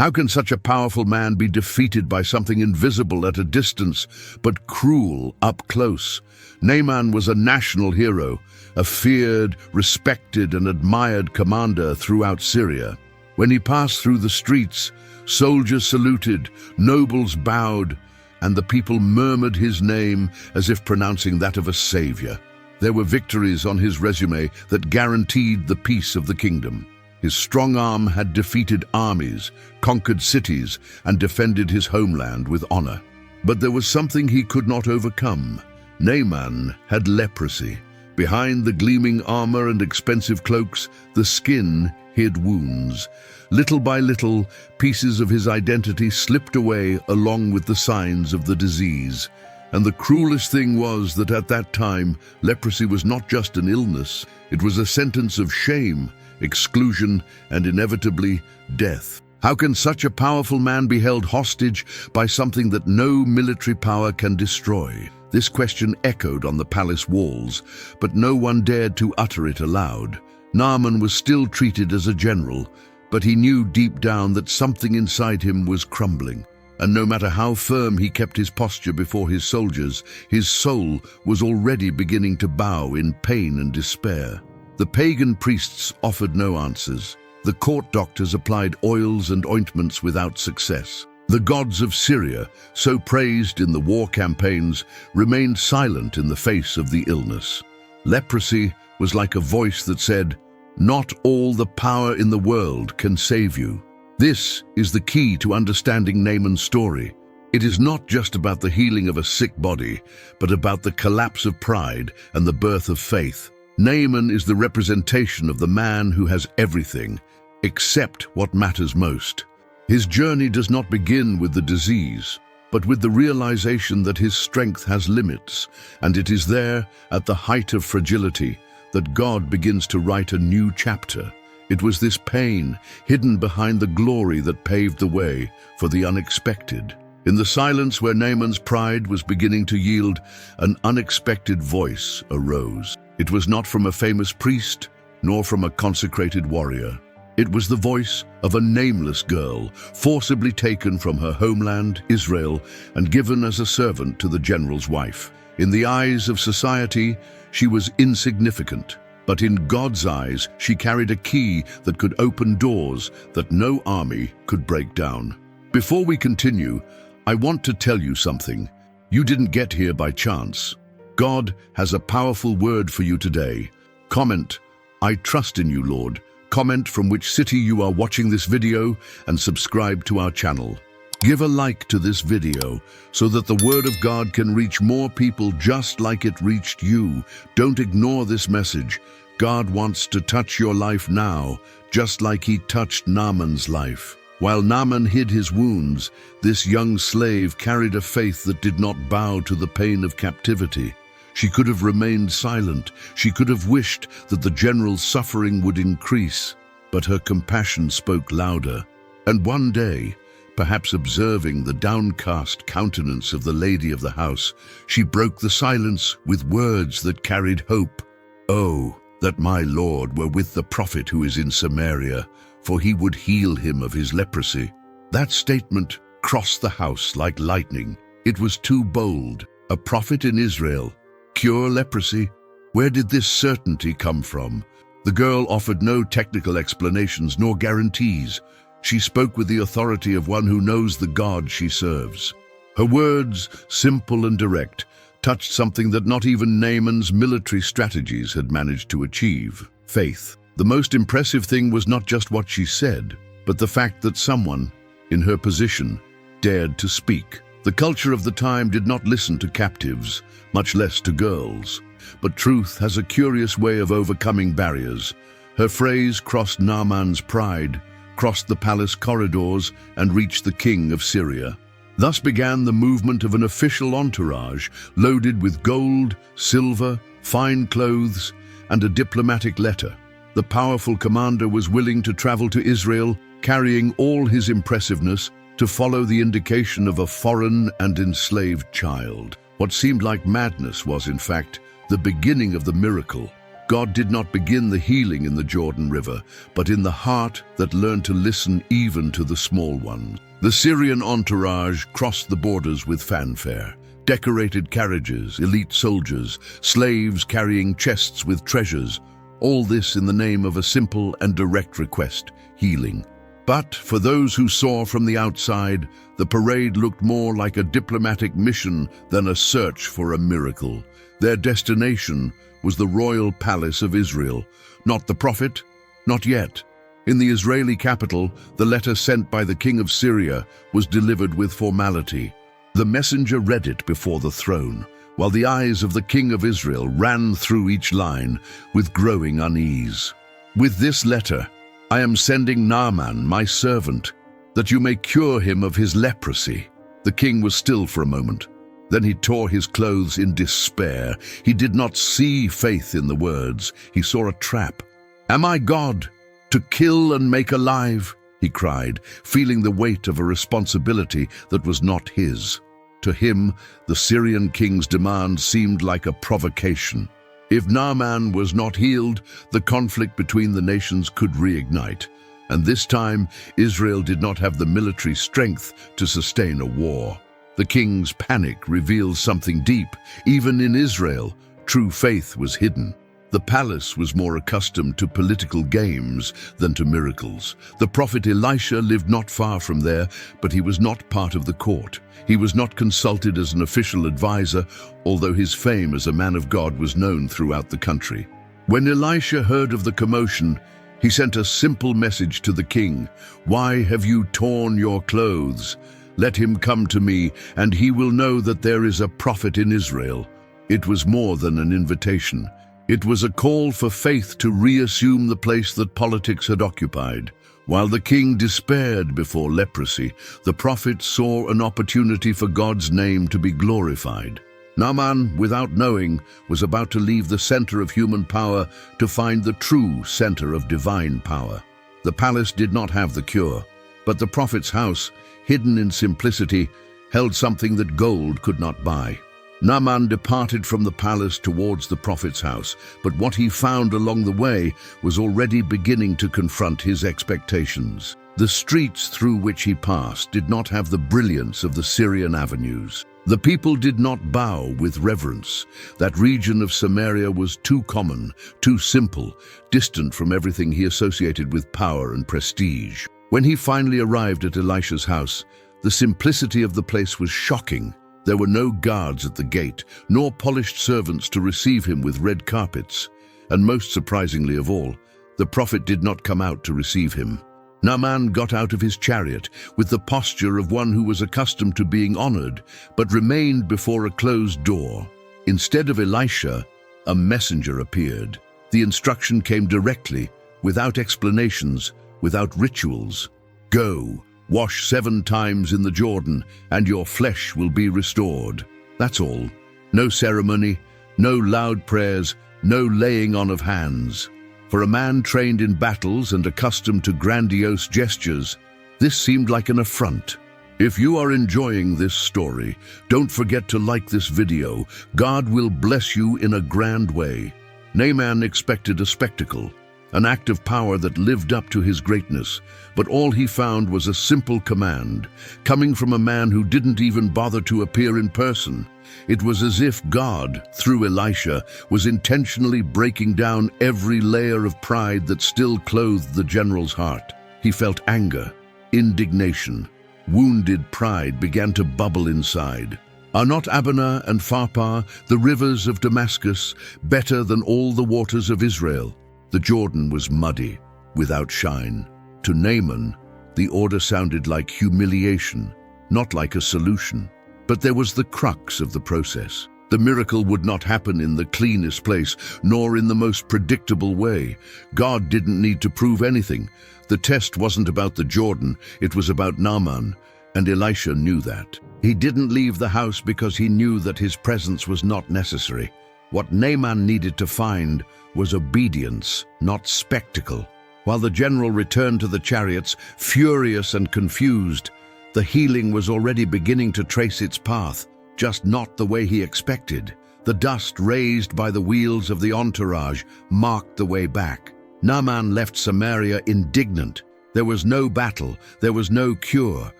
How can such a powerful man be defeated by something invisible at a distance, but cruel up close? Naaman was a national hero, a feared, respected, and admired commander throughout Syria. When he passed through the streets, soldiers saluted, nobles bowed, and the people murmured his name as if pronouncing that of a savior. There were victories on his resume that guaranteed the peace of the kingdom. His strong arm had defeated armies, conquered cities, and defended his homeland with honor. But there was something he could not overcome. Naaman had leprosy. Behind the gleaming armor and expensive cloaks, the skin hid wounds. Little by little, pieces of his identity slipped away along with the signs of the disease. And the cruelest thing was that at that time, leprosy was not just an illness. It was a sentence of shame, exclusion, and inevitably death. How can such a powerful man be held hostage by something that no military power can destroy? This question echoed on the palace walls, but no one dared to utter it aloud. Naaman was still treated as a general, but he knew deep down that something inside him was crumbling. And no matter how firm he kept his posture before his soldiers, his soul was already beginning to bow in pain and despair. The pagan priests offered no answers. The court doctors applied oils and ointments without success. The gods of Syria, so praised in the war campaigns, remained silent in the face of the illness. Leprosy was like a voice that said, "Not all the power in the world can save you." This is the key to understanding Naaman's story. It is not just about the healing of a sick body, but about the collapse of pride and the birth of faith. Naaman is the representation of the man who has everything, except what matters most. His journey does not begin with the disease, but with the realization that his strength has limits, and it is there, at the height of fragility, that God begins to write a new chapter. It was this pain, hidden behind the glory, that paved the way for the unexpected. In the silence where Naaman's pride was beginning to yield, an unexpected voice arose. It was not from a famous priest, nor from a consecrated warrior. It was the voice of a nameless girl, forcibly taken from her homeland, Israel, and given as a servant to the general's wife. In the eyes of society, she was insignificant. But in God's eyes, she carried a key that could open doors that no army could break down. Before we continue, I want to tell you something. You didn't get here by chance. God has a powerful word for you today. Comment, "I trust in you, Lord." Comment from which city you are watching this video and subscribe to our channel. Give a like to this video so that the word of God can reach more people just like it reached you. Don't ignore this message. God wants to touch your life now, just like he touched Naaman's life. While Naaman hid his wounds, this young slave carried a faith that did not bow to the pain of captivity. She could have remained silent. She could have wished that the general's suffering would increase, but her compassion spoke louder. And one day, perhaps observing the downcast countenance of the lady of the house, she broke the silence with words that carried hope. "Oh, that my Lord were with the prophet who is in Samaria, for he would heal him of his leprosy." That statement crossed the house like lightning. It was too bold. A prophet in Israel cure leprosy? Where did this certainty come from? The girl offered no technical explanations nor guarantees. She spoke with the authority of one who knows the God she serves. Her words, simple and direct, touched something that not even Naaman's military strategies had managed to achieve: faith. The most impressive thing was not just what she said, but the fact that someone, in her position, dared to speak. The culture of the time did not listen to captives, much less to girls. But truth has a curious way of overcoming barriers. Her phrase crossed Naaman's pride, crossed the palace corridors, and reached the king of Syria. Thus began the movement of an official entourage, loaded with gold, silver, fine clothes, and a diplomatic letter. The powerful commander was willing to travel to Israel, carrying all his impressiveness, to follow the indication of a foreign and enslaved child. What seemed like madness was, in fact, the beginning of the miracle. God did not begin the healing in the Jordan River, but in the heart that learned to listen even to the small ones. The Syrian entourage crossed the borders with fanfare. Decorated carriages, elite soldiers, slaves carrying chests with treasures, all this in the name of a simple and direct request: healing. But for those who saw from the outside, the parade looked more like a diplomatic mission than a search for a miracle. Their destination was the royal palace of Israel, not the prophet, not yet. In the Israeli capital, the letter sent by the king of Syria was delivered with formality. The messenger read it before the throne, while the eyes of the king of Israel ran through each line with growing unease. With this letter, I am sending Naaman, my servant, that you may cure him of his leprosy. The king was still for a moment. Then he tore his clothes in despair. He did not see faith in the words. He saw a trap. Am I God, to kill and make alive? He cried, feeling the weight of a responsibility that was not his. To him, the Syrian king's demand seemed like a provocation. If Naaman was not healed, the conflict between the nations could reignite. And this time, Israel did not have the military strength to sustain a war. The king's panic reveals something deep. Even in Israel, true faith was hidden. The palace was more accustomed to political games than to miracles. The prophet Elisha lived not far from there, but he was not part of the court. He was not consulted as an official advisor, although his fame as a man of God was known throughout the country. When Elisha heard of the commotion, he sent a simple message to the king. Why have you torn your clothes? Let him come to me, and he will know that there is a prophet in Israel. It was more than an invitation. It was a call for faith to reassume the place that politics had occupied. While the king despaired before leprosy, the prophet saw an opportunity for God's name to be glorified. Naaman, without knowing, was about to leave the center of human power to find the true center of divine power. The palace did not have the cure, but the prophet's house, hidden in simplicity, held something that gold could not buy. Naaman departed from the palace towards the prophet's house, but what he found along the way was already beginning to confront his expectations. The streets through which he passed did not have the brilliance of the Syrian avenues. The people did not bow with reverence. That region of Samaria was too common, too simple, distant from everything he associated with power and prestige. When he finally arrived at Elisha's house, the simplicity of the place was shocking. There were no guards at the gate, nor polished servants to receive him with red carpets. And most surprisingly of all, the prophet did not come out to receive him. Naaman got out of his chariot with the posture of one who was accustomed to being honored, but remained before a closed door. Instead of Elisha, a messenger appeared. The instruction came directly, without explanations, without rituals. Go, wash 7 times in the Jordan, and your flesh will be restored. That's all. No ceremony, no loud prayers, no laying on of hands. For a man trained in battles and accustomed to grandiose gestures, this seemed like an affront. If you are enjoying this story, don't forget to like this video. God will bless you in a grand way. Naaman expected a spectacle, an act of power that lived up to his greatness, but all he found was a simple command, coming from a man who didn't even bother to appear in person. It was as if God, through Elisha, was intentionally breaking down every layer of pride that still clothed the general's heart. He felt anger, indignation. Wounded pride began to bubble inside. Are not Abana and Pharpar, the rivers of Damascus, better than all the waters of Israel? The Jordan was muddy, without shine. To Naaman, the order sounded like humiliation, not like a solution. But there was the crux of the process. The miracle would not happen in the cleanest place, nor in the most predictable way. God didn't need to prove anything. The test wasn't about the Jordan, it was about Naaman, and Elisha knew that. He didn't leave the house because he knew that his presence was not necessary. What Naaman needed to find was obedience, not spectacle. While the general returned to the chariots, furious and confused, the healing was already beginning to trace its path, just not the way he expected. The dust raised by the wheels of the entourage marked the way back. Naaman left Samaria indignant. There was no battle, there was no cure,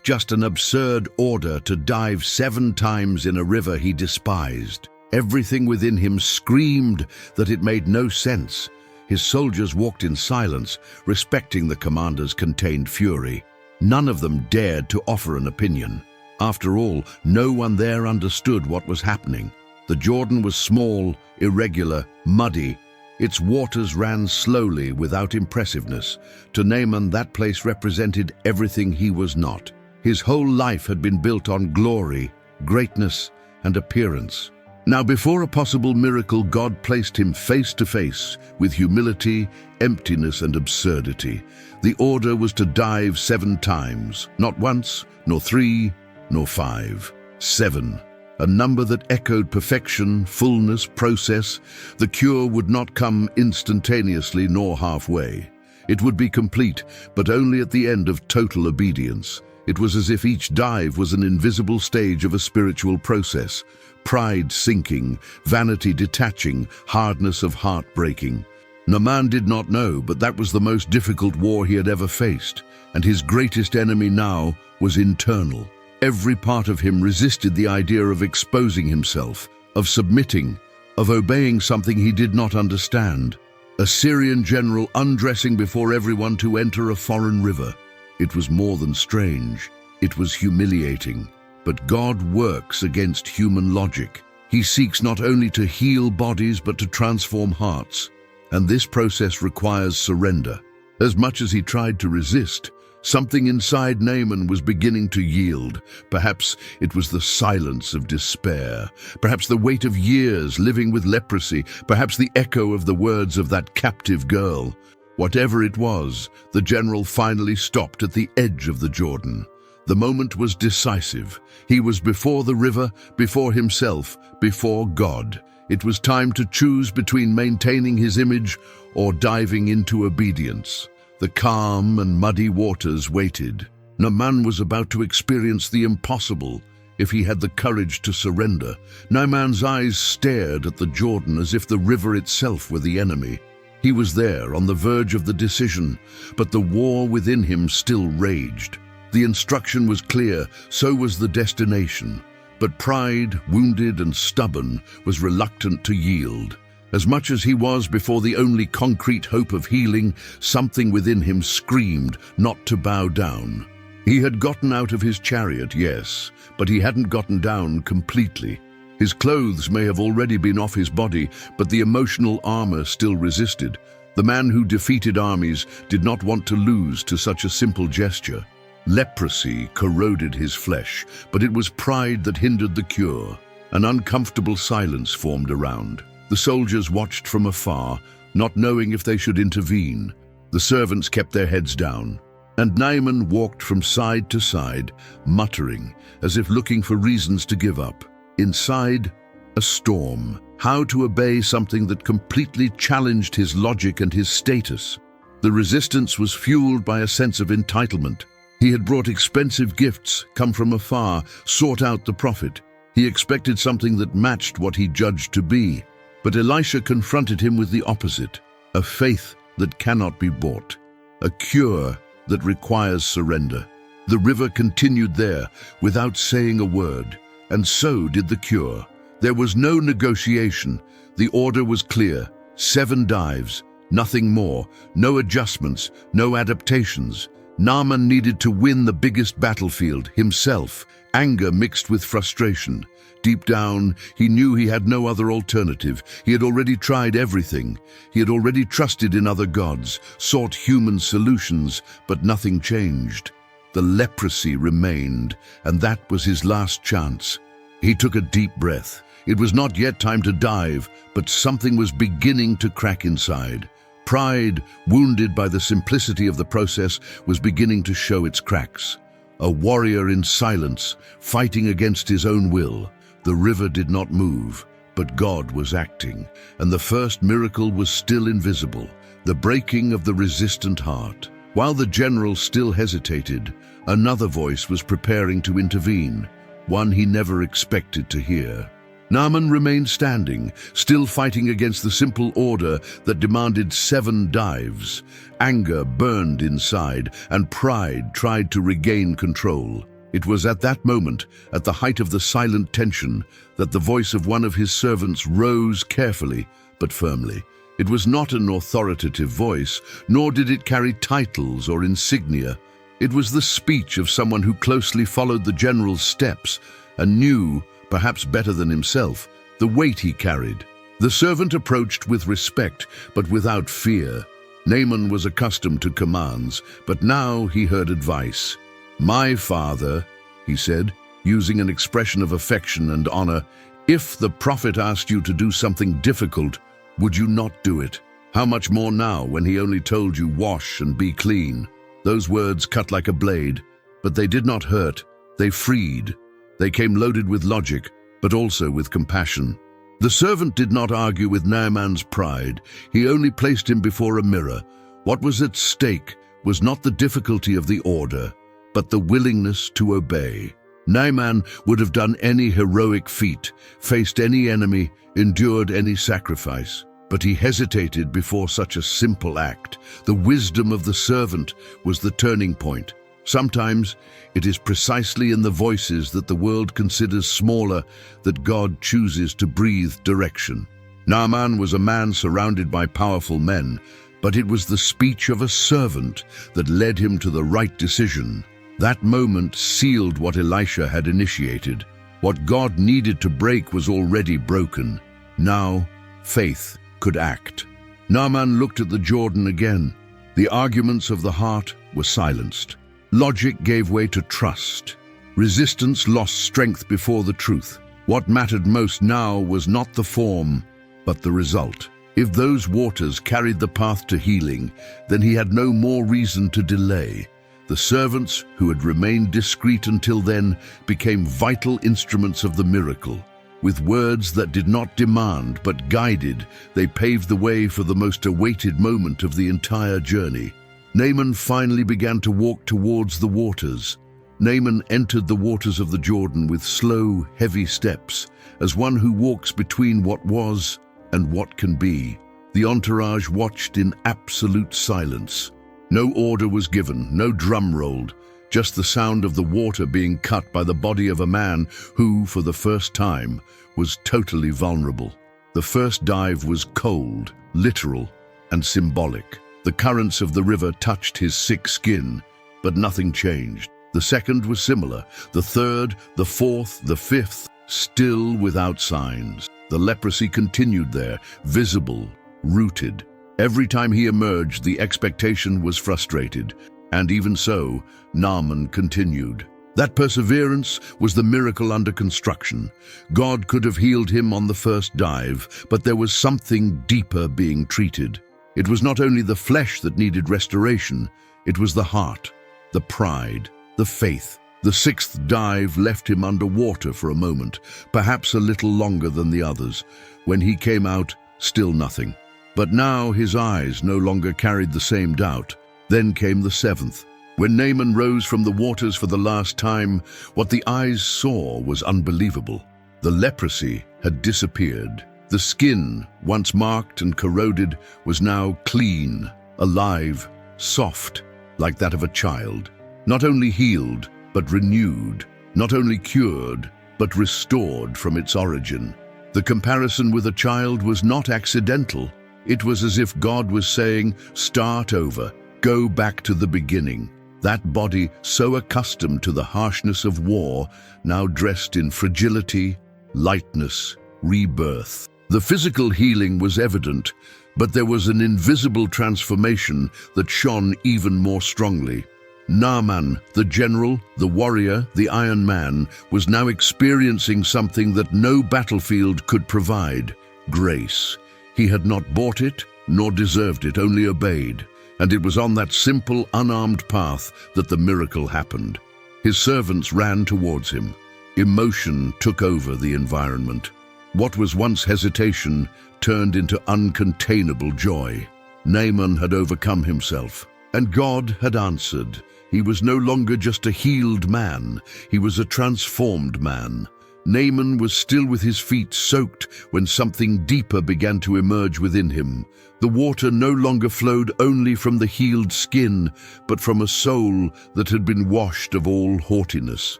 just an absurd order to dive 7 times in a river he despised. Everything within him screamed that it made no sense. His soldiers walked in silence, respecting the commander's contained fury. None of them dared to offer an opinion. After all, no one there understood what was happening. The Jordan was small, irregular, muddy. Its waters ran slowly, without impressiveness. To Naaman, that place represented everything he was not. His whole life had been built on glory, greatness, and appearance. Now, before a possible miracle, God placed him face to face with humility, emptiness, and absurdity. The order was to dive 7 times, not once, nor 3, nor 5. 7. A number that echoed perfection, fullness, process. The cure would not come instantaneously nor halfway. It would be complete, but only at the end of total obedience. It was as if each dive was an invisible stage of a spiritual process. Pride sinking, vanity detaching, hardness of heart breaking. Naaman did not know, but that was the most difficult war he had ever faced, and his greatest enemy now was internal. Every part of him resisted the idea of exposing himself, of submitting, of obeying something he did not understand. A Syrian general undressing before everyone to enter a foreign river. It was more than strange. It was humiliating. But God works against human logic. He seeks not only to heal bodies, but to transform hearts. And this process requires surrender. As much as he tried to resist, something inside Naaman was beginning to yield. Perhaps it was the silence of despair. Perhaps the weight of years living with leprosy. Perhaps the echo of the words of that captive girl. Whatever it was, the general finally stopped at the edge of the Jordan. The moment was decisive. He was before the river, before himself, before God. It was time to choose between maintaining his image or diving into obedience. The calm and muddy waters waited. Naaman was about to experience the impossible if he had the courage to surrender. Naaman's eyes stared at the Jordan as if the river itself were the enemy. He was there on the verge of the decision, but the war within him still raged. The instruction was clear, so was the destination. But pride, wounded and stubborn, was reluctant to yield. As much as he was before the only concrete hope of healing, something within him screamed not to bow down. He had gotten out of his chariot, yes, but he hadn't gotten down completely. His clothes may have already been off his body, but the emotional armor still resisted. The man who defeated armies did not want to lose to such a simple gesture. Leprosy corroded his flesh, but it was pride that hindered the cure. An uncomfortable silence formed around. The soldiers watched from afar, not knowing if they should intervene. The servants kept their heads down, and Naaman walked from side to side, muttering, as if looking for reasons to give up. Inside, a storm. How to obey something that completely challenged his logic and his status. The resistance was fueled by a sense of entitlement. He had brought expensive gifts, come from afar, sought out the prophet. He expected something that matched what he judged to be. But Elisha confronted him with the opposite, a faith that cannot be bought, a cure that requires surrender. The river continued there without saying a word, and so did the cure. There was no negotiation. The order was clear. 7 dives, nothing more, no adjustments, no adaptations. Naaman needed to win the biggest battlefield, himself, anger mixed with frustration. Deep down, he knew he had no other alternative. He had already tried everything. He had already trusted in other gods, sought human solutions, but nothing changed. The leprosy remained, and that was his last chance. He took a deep breath. It was not yet time to dive, but something was beginning to crack inside. Pride, wounded by the simplicity of the process, was beginning to show its cracks. A warrior in silence, fighting against his own will. The river did not move, but God was acting, and the first miracle was still invisible, the breaking of the resistant heart. While the general still hesitated, another voice was preparing to intervene, one he never expected to hear. Naaman remained standing, still fighting against the simple order that demanded 7 dives. Anger burned inside, and pride tried to regain control. It was at that moment, at the height of the silent tension, that the voice of one of his servants rose carefully but firmly. It was not an authoritative voice, nor did it carry titles or insignia. It was the speech of someone who closely followed the general's steps and knew, perhaps better than himself, the weight he carried. The servant approached with respect, but without fear. Naaman was accustomed to commands, but now he heard advice. "My father," he said, using an expression of affection and honor, "if the prophet asked you to do something difficult, would you not do it? How much more now when he only told you wash and be clean?" Those words cut like a blade, but they did not hurt. They freed. They came loaded with logic, but also with compassion. The servant did not argue with Naaman's pride. He only placed him before a mirror. What was at stake was not the difficulty of the order, but the willingness to obey. Naaman would have done any heroic feat, faced any enemy, endured any sacrifice. But he hesitated before such a simple act. The wisdom of the servant was the turning point. Sometimes it is precisely in the voices that the world considers smaller that God chooses to breathe direction. Naaman was a man surrounded by powerful men, but it was the speech of a servant that led him to the right decision. That moment sealed what Elisha had initiated. What God needed to break was already broken. Now, faith could act. Naaman looked at the Jordan again. The arguments of the heart were silenced. Logic gave way to trust. Resistance lost strength before the truth. What mattered most now was not the form, but the result. If those waters carried the path to healing, then he had no more reason to delay. The servants, who had remained discreet until then, became vital instruments of the miracle. With words that did not demand but guided, they paved the way for the most awaited moment of the entire journey. Naaman finally began to walk towards the waters. Naaman entered the waters of the Jordan with slow, heavy steps, as one who walks between what was and what can be. The entourage watched in absolute silence. No order was given, no drum rolled, just the sound of the water being cut by the body of a man who, for the first time, was totally vulnerable. The first dive was cold, literal, and symbolic. The currents of the river touched his sick skin, but nothing changed. The second was similar. The third, the fourth, the fifth, still without signs. The leprosy continued there, visible, rooted. Every time he emerged, the expectation was frustrated. And even so, Naaman continued. That perseverance was the miracle under construction. God could have healed him on the first dive, but there was something deeper being treated. It was not only the flesh that needed restoration, it was the heart, the pride, the faith. The sixth dive left him underwater for a moment, perhaps a little longer than the others. When he came out, still nothing. But now his eyes no longer carried the same doubt. Then came the seventh. When Naaman rose from the waters for the last time, what the eyes saw was unbelievable. The leprosy had disappeared. The skin, once marked and corroded, was now clean, alive, soft, like that of a child. Not only healed, but renewed. Not only cured, but restored from its origin. The comparison with a child was not accidental. It was as if God was saying, "Start over. Go back to the beginning." That body, so accustomed to the harshness of war, now dressed in fragility, lightness, rebirth. The physical healing was evident, but there was an invisible transformation that shone even more strongly. Naaman, the general, the warrior, the Iron Man, was now experiencing something that no battlefield could provide: grace. He had not bought it, nor deserved it, only obeyed. And it was on that simple, unarmed path that the miracle happened. His servants ran towards him. Emotion took over the environment. What was once hesitation turned into uncontainable joy. Naaman had overcome himself, and God had answered. He was no longer just a healed man, he was a transformed man. Naaman was still with his feet soaked when something deeper began to emerge within him. The water no longer flowed only from the healed skin, but from a soul that had been washed of all haughtiness.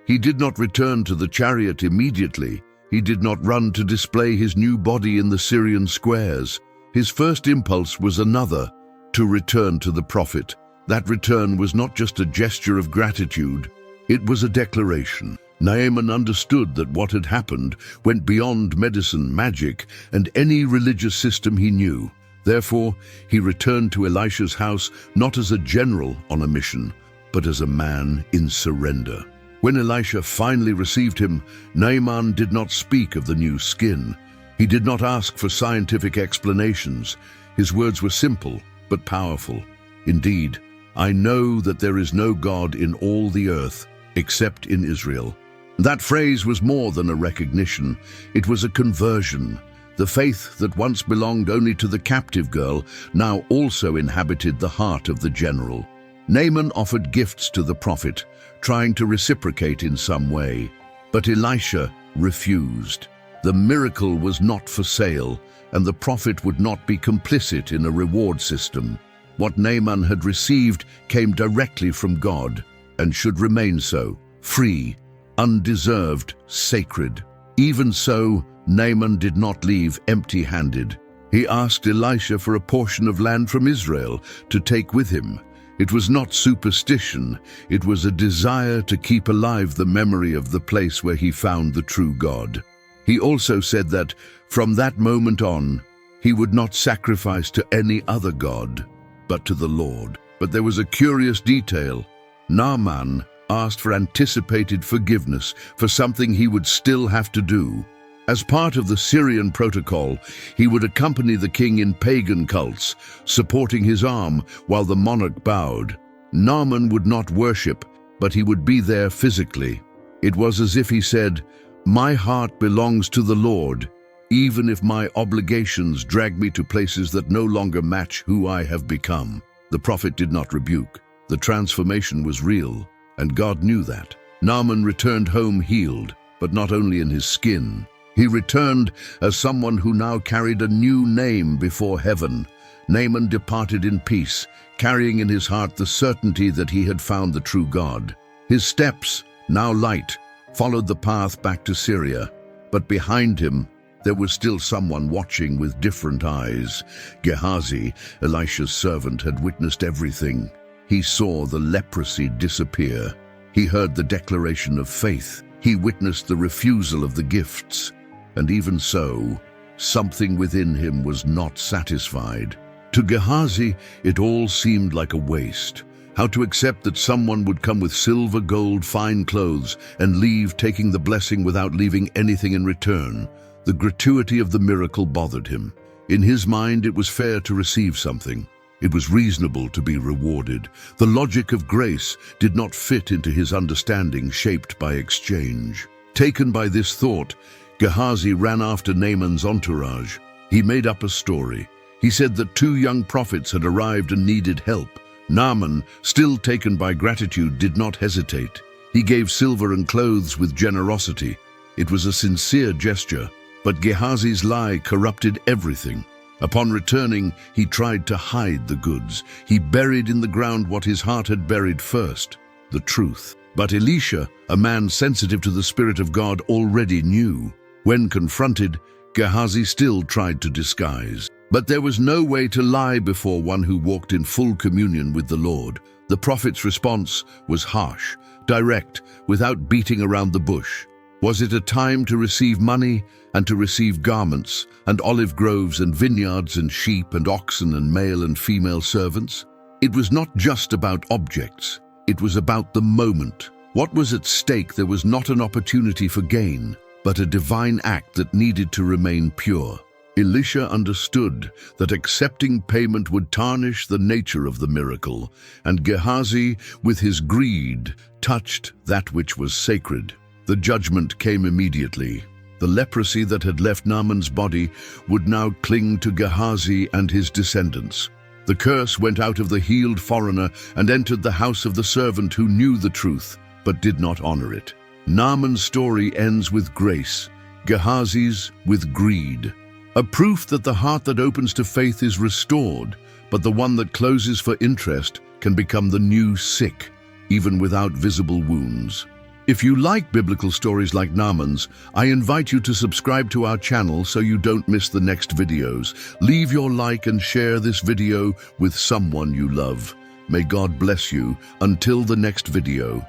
He did not return to the chariot immediately. He did not run to display his new body in the Syrian squares. His first impulse was another, to return to the prophet. That return was not just a gesture of gratitude, it was a declaration. Naaman understood that what had happened went beyond medicine, magic, and any religious system he knew. Therefore, he returned to Elisha's house not as a general on a mission, but as a man in surrender. When Elisha finally received him, Naaman did not speak of the new skin. He did not ask for scientific explanations. His words were simple but powerful. Indeed, I know that there is no God in all the earth except in Israel. That phrase was more than a recognition. It was a conversion. The faith that once belonged only to the captive girl now also inhabited the heart of the general. Naaman offered gifts to the prophet, trying to reciprocate in some way. But Elisha refused. The miracle was not for sale, and the prophet would not be complicit in a reward system. What Naaman had received came directly from God, and should remain so, free, undeserved, sacred. Even so, Naaman did not leave empty-handed. He asked Elisha for a portion of land from Israel to take with him. It was not superstition, it was a desire to keep alive the memory of the place where he found the true God. He also said that, from that moment on, he would not sacrifice to any other god, but to the Lord. But there was a curious detail. Naaman asked for anticipated forgiveness for something he would still have to do. As part of the Syrian protocol, he would accompany the king in pagan cults, supporting his arm while the monarch bowed. Naaman would not worship, but he would be there physically. It was as if he said, "My heart belongs to the Lord, even if my obligations drag me to places that no longer match who I have become." The prophet did not rebuke. The transformation was real, and God knew that. Naaman returned home healed, but not only in his skin. He returned as someone who now carried a new name before heaven. Naaman departed in peace, carrying in his heart the certainty that he had found the true God. His steps, now light, followed the path back to Syria, but behind him there was still someone watching with different eyes. Gehazi, Elisha's servant, had witnessed everything. He saw the leprosy disappear. He heard the declaration of faith. He witnessed the refusal of the gifts. And even so, something within him was not satisfied. To Gehazi, it all seemed like a waste. How to accept that someone would come with silver, gold, fine clothes and leave, taking the blessing without leaving anything in return. The gratuity of the miracle bothered him. In his mind, it was fair to receive something. It was reasonable to be rewarded. The logic of grace did not fit into his understanding, shaped by exchange. Taken by this thought, Gehazi ran after Naaman's entourage. He made up a story. He said that 2 young prophets had arrived and needed help. Naaman, still taken by gratitude, did not hesitate. He gave silver and clothes with generosity. It was a sincere gesture, but Gehazi's lie corrupted everything. Upon returning, he tried to hide the goods. He buried in the ground what his heart had buried first, the truth. But Elisha, a man sensitive to the Spirit of God, already knew. When confronted, Gehazi still tried to disguise. But there was no way to lie before one who walked in full communion with the Lord. The prophet's response was harsh, direct, without beating around the bush. Was it a time to receive money and to receive garments and olive groves and vineyards and sheep and oxen and male and female servants? It was not just about objects. It was about the moment. What was at stake? There was not an opportunity for gain, but a divine act that needed to remain pure. Elisha understood that accepting payment would tarnish the nature of the miracle, and Gehazi, with his greed, touched that which was sacred. The judgment came immediately. The leprosy that had left Naaman's body would now cling to Gehazi and his descendants. The curse went out of the healed foreigner and entered the house of the servant who knew the truth, but did not honor it. Naaman's story ends with grace, Gehazi's with greed. A proof that the heart that opens to faith is restored, but the one that closes for interest can become the new sick, even without visible wounds. If you like biblical stories like Naaman's, I invite you to subscribe to our channel so you don't miss the next videos. Leave your like and share this video with someone you love. May God bless you. Until the next video.